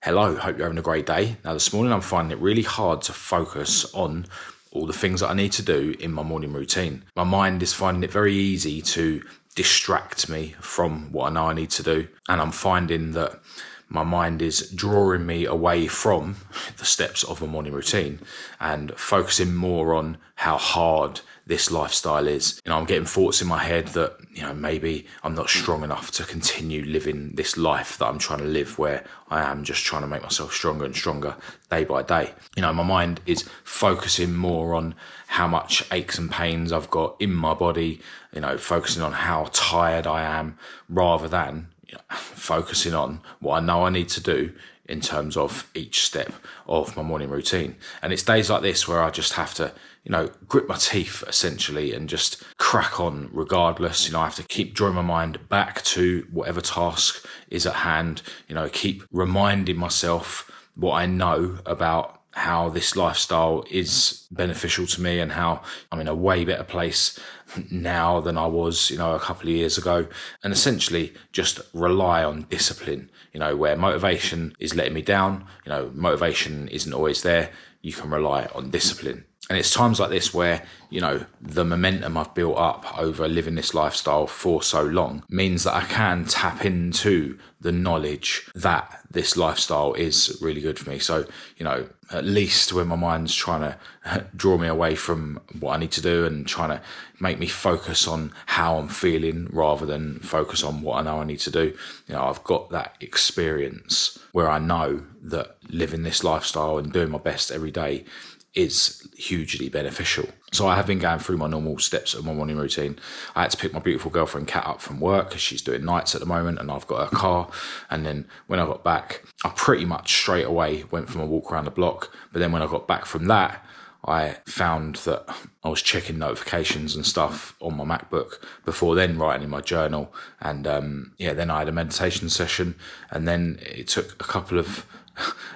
Hello, hope you're having a great day. Now this morning I'm finding it really hard to focus on all the things that I need to do in my morning routine. My mind is finding it very easy to distract me from what I know I need to do, and I'm finding that my mind is drawing me away from the steps of my morning routine and focusing more on how hard this lifestyle is. I'm getting thoughts in my head that, maybe I'm not strong enough to continue living this life that I'm trying to live, where I am just trying to make myself stronger and stronger day by day. My mind is focusing more on how much aches and pains I've got in my body, focusing on how tired I am rather than focusing on what I know I need to do in terms of each step of my morning routine. And it's days like this where I just have to, grit my teeth essentially and just crack on regardless. I have to keep drawing my mind back to whatever task is at hand, keep reminding myself what I know about how this lifestyle is beneficial to me and how I'm in a way better place now than I was, a couple of years ago. And essentially just rely on discipline, where motivation is letting me down, motivation isn't always there. You can rely on discipline. And it's times like this where, the momentum I've built up over living this lifestyle for so long means that I can tap into the knowledge that this lifestyle is really good for me. So, at least when my mind's trying to draw me away from what I need to do and trying to make me focus on how I'm feeling rather than focus on what I know I need to do, I've got that experience where I know that living this lifestyle and doing my best every day is hugely beneficial. So I have been going through my normal steps of my morning routine. I had to pick my beautiful girlfriend Kat up from work because she's doing nights at the moment and I've got her car. And then when I got back, I pretty much straight away went for my walk around the block. But then when I got back from that, I found that I was checking notifications and stuff on my MacBook before then writing in my journal. And then I had a meditation session, and then it took a couple of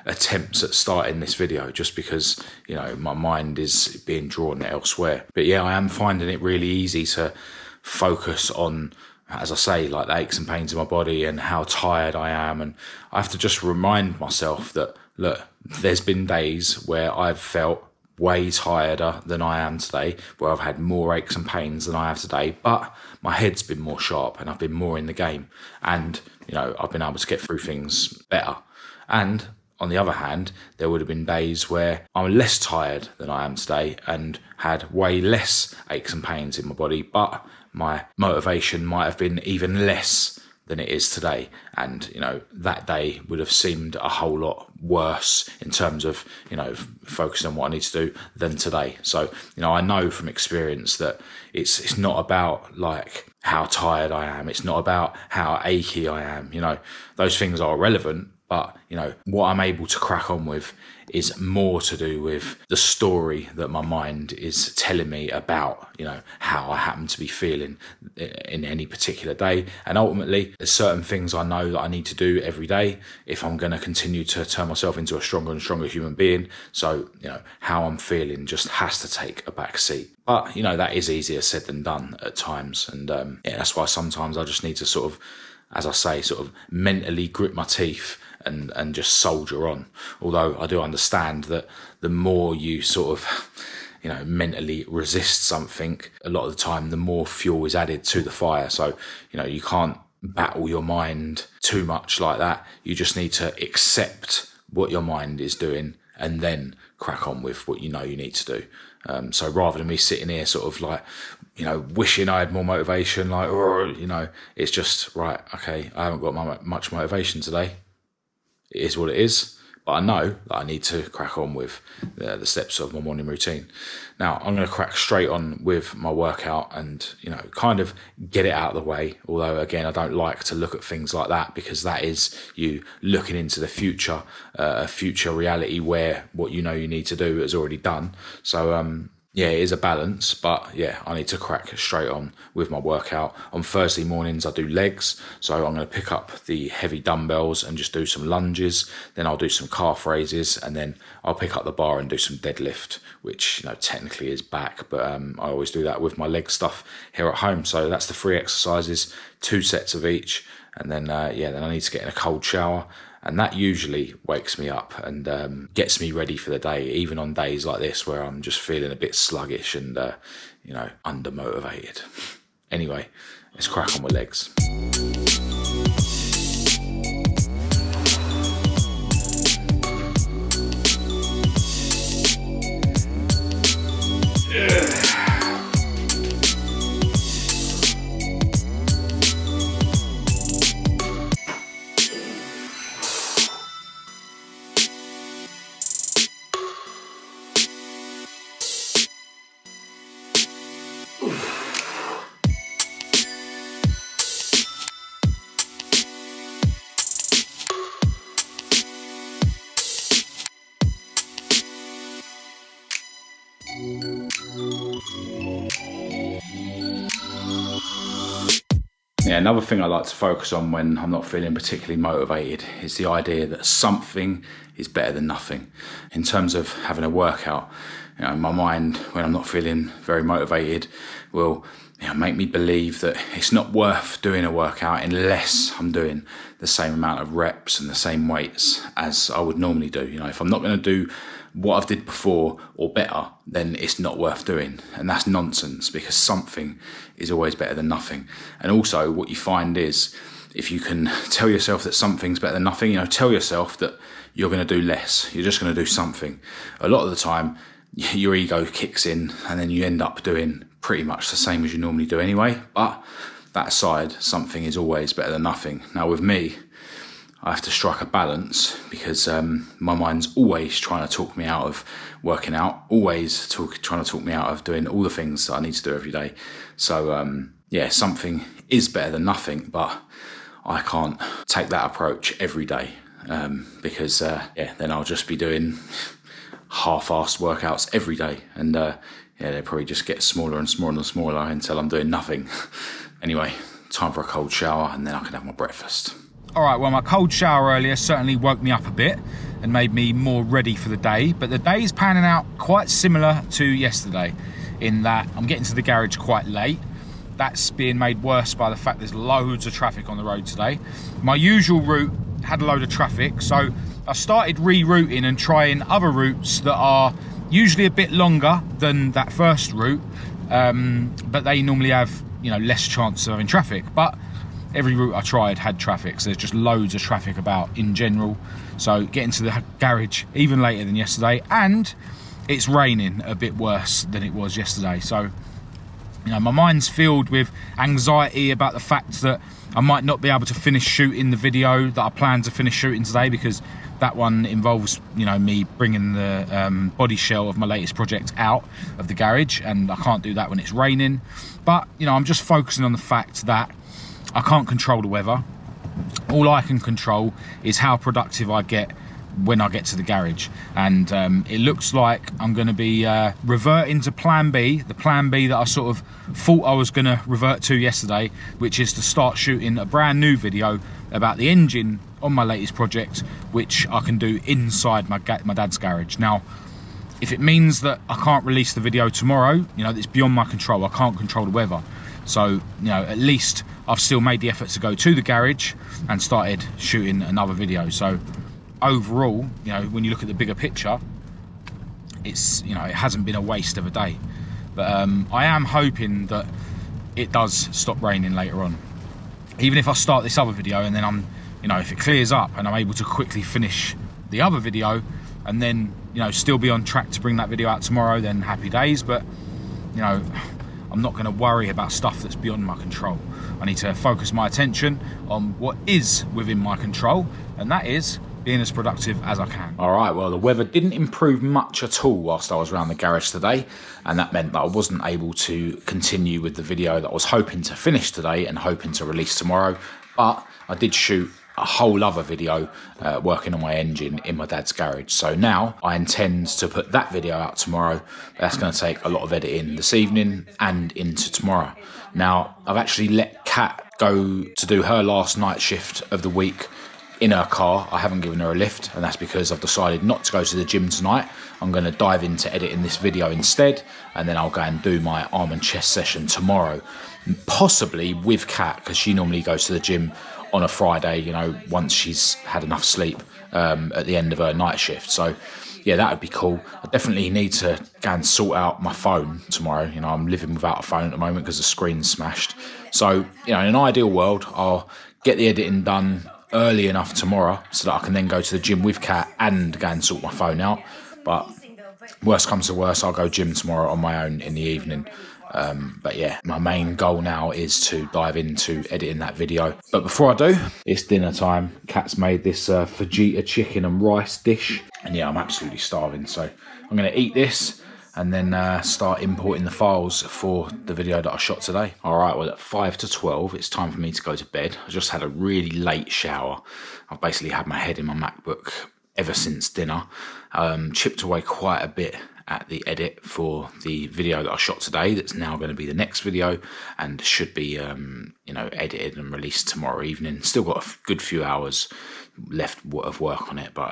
attempts at starting this video just because, my mind is being drawn elsewhere. But yeah, I am finding it really easy to focus on, as I say, like the aches and pains in my body and how tired I am. And I have to just remind myself that, look, there's been days where I've felt way tireder than I am today, where I've had more aches and pains than I have today, but my head's been more sharp and I've been more in the game, and I've been able to get through things better. And on the other hand, there would have been days where I'm less tired than I am today and had way less aches and pains in my body, but my motivation might have been even less than it is today. And, that day would have seemed a whole lot worse in terms of, focusing on what I need to do than today. So, I know from experience that it's not about like how tired I am. It's not about how achy I am. Those things are relevant, but, what I'm able to crack on with is more to do with the story that my mind is telling me about, how I happen to be feeling in any particular day. And ultimately, there's certain things I know that I need to do every day if I'm going to continue to turn myself into a stronger and stronger human being. So, how I'm feeling just has to take a back seat. But, that is easier said than done at times. And that's why sometimes I just need to sort of, as I say, sort of mentally grit my teeth and just soldier on. Although I do understand that the more you sort of, mentally resist something, a lot of the time, the more fuel is added to the fire. So, you can't battle your mind too much like that. You just need to accept what your mind is doing and then crack on with what you need to do. So rather than me sitting here sort of like, wishing I had more motivation, like, it's just, right, okay, I haven't got much motivation today. It is what it is, but I know that I need to crack on with the steps of my morning routine. Now, I'm going to crack straight on with my workout and, kind of get it out of the way. Although, again, I don't like to look at things like that because that is you looking into the future, a future reality where what you need to do is already done. So, yeah, it is a balance, but yeah, I need to crack straight on with my workout. On Thursday mornings, I do legs. So I'm going to pick up the heavy dumbbells and just do some lunges. Then I'll do some calf raises, and then I'll pick up the bar and do some deadlift, which, technically is back, but I always do that with my leg stuff here at home. So that's the 3 exercises, 2 sets of each. and then then I need to get in a cold shower, and that usually wakes me up and gets me ready for the day, even on days like this where I'm just feeling a bit sluggish and undermotivated. Anyway, let's crack on with legs. Yeah, another thing I like to focus on when I'm not feeling particularly motivated is the idea that something is better than nothing. In terms of having a workout, my mind, when I'm not feeling very motivated, will make me believe that it's not worth doing a workout unless I'm doing the same amount of reps and the same weights as I would normally do. If I'm not going to do what I've did before or better, then it's not worth doing. And that's nonsense, because something is always better than nothing. And also what you find is, if you can tell yourself that something's better than nothing, tell yourself that you're going to do less. You're just going to do something. A lot of the time, your ego kicks in and then you end up doing pretty much the same as you normally do anyway. But that aside, something is always better than nothing. Now with me, I have to strike a balance, because my mind's always trying to talk me out of working out, always trying to talk me out of doing all the things that I need to do every day. So something is better than nothing, but I can't take that approach every day, because then I'll just be doing half-assed workouts every day, and they probably just get smaller and smaller and smaller until I'm doing nothing. Anyway, time for a cold shower, and then I can have my breakfast. All right, well, my cold shower earlier certainly woke me up a bit and made me more ready for the day. But the day is panning out quite similar to yesterday, in that I'm getting to the garage quite late. That's being made worse by the fact there's loads of traffic on the road today. My usual route had a load of traffic, so I started rerouting and trying other routes that are usually a bit longer than that first route, but they normally have less chance of having traffic. But every route I tried had traffic, so there's just loads of traffic about in general. So getting to the garage even later than yesterday, and it's raining a bit worse than it was yesterday. So my mind's filled with anxiety about the fact that I might not be able to finish shooting the video that I plan to finish shooting today, because that one involves me bringing the body shell of my latest project out of the garage, and I can't do that when it's raining. But I'm just focusing on the fact that I can't control the weather. All I can control is how productive I get when I get to the garage. And it looks like I'm going to be reverting to plan B, the plan B that I sort of thought I was going to revert to yesterday, which is to start shooting a brand new video about the engine on my latest project, which I can do inside my dad's garage. Now, if it means that I can't release the video tomorrow, it's beyond my control. I can't control the weather. So, at least I've still made the effort to go to the garage and started shooting another video. So overall, when you look at the bigger picture, it's, it hasn't been a waste of a day. But I am hoping that it does stop raining later on. Even if I start this other video and then I'm, if it clears up and I'm able to quickly finish the other video and then, still be on track to bring that video out tomorrow, then happy days. But, I'm not going to worry about stuff that's beyond my control. I need to focus my attention on what is within my control, and that is being as productive as I can. All right, well, the weather didn't improve much at all whilst I was around the garage today, and that meant that I wasn't able to continue with the video that I was hoping to finish today and hoping to release tomorrow. But I did shoot a whole other video working on my engine in my dad's garage. So now I intend to put that video out tomorrow. That's going to take a lot of editing this evening and into tomorrow. Now, I've actually let Kat go to do her last night shift of the week in her car. I haven't given her a lift, and that's because I've decided not to go to the gym tonight. I'm going to dive into editing this video instead, and then I'll go and do my arm and chest session tomorrow, possibly with Kat, because she normally goes to the gym on a Friday, you know, once she's had enough sleep at the end of her night shift. So yeah, that would be cool. I definitely need to go and sort out my phone tomorrow. You know, I'm living without a phone at the moment because the screen's smashed. So, you know, in an ideal world, I'll get the editing done early enough tomorrow so that I can then go to the gym with Kat and go and sort my phone out. But worst comes to worst, I'll go gym tomorrow on my own in the evening. But yeah, my main goal now is to dive into editing that video. But before I do, it's dinner time. Kat's made this fajita chicken and rice dish. And yeah, I'm absolutely starving. So I'm going to eat this and then start importing the files for the video that I shot today. All right, well, at 5 to 12, it's time for me to go to bed. I just had a really late shower. I've basically had my head in my MacBook ever since dinner. Chipped away quite a bit at the edit for the video that I shot today. That's now going to be the next video and should be, you know, edited and released tomorrow evening. Still got a good few hours left of work on it, but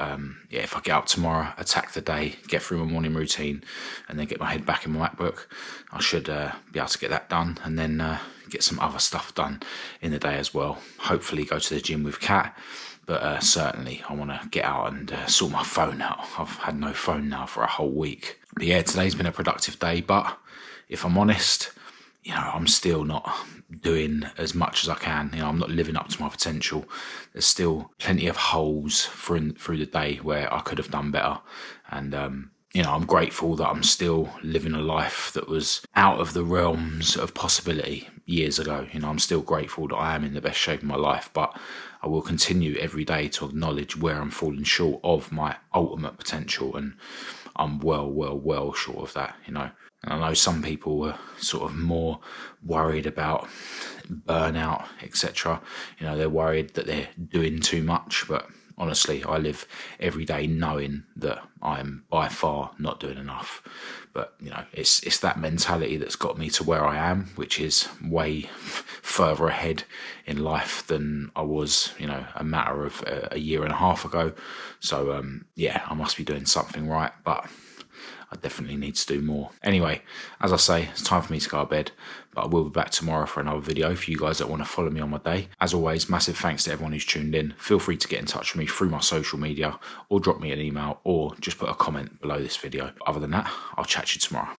yeah, if I get up tomorrow, attack the day, get through my morning routine, and then get my head back in my MacBook, I should be able to get that done, and then get some other stuff done in the day as well. Hopefully go to the gym with Kat. But certainly I want to get out and sort my phone out. I've had no phone now for a whole week. But yeah, today's been a productive day. But if I'm honest, you know, I'm still not doing as much as I can. You know, I'm not living up to my potential. There's still plenty of holes through the day where I could have done better. And you know, I'm grateful that I'm still living a life that was out of the realms of possibility years ago. You know, I'm still grateful that I am in the best shape of my life, but I will continue every day to acknowledge where I'm falling short of my ultimate potential, and I'm well short of that, you know. And I know some people were sort of more worried about burnout, etc. You know, they're worried that they're doing too much, but honestly, I live every day knowing that I'm by far not doing enough. But, you know, it's that mentality that's got me to where I am, which is way further ahead in life than I was, you know, a matter of a year and a half ago. So, yeah, I must be doing something right, but I definitely need to do more. Anyway, as I say, it's time for me to go to bed, but I will be back tomorrow for another video for you guys that want to follow me on my day. As always, massive thanks to everyone who's tuned in. Feel free to get in touch with me through my social media, or drop me an email, or just put a comment below this video. Other than that, I'll chat to you tomorrow.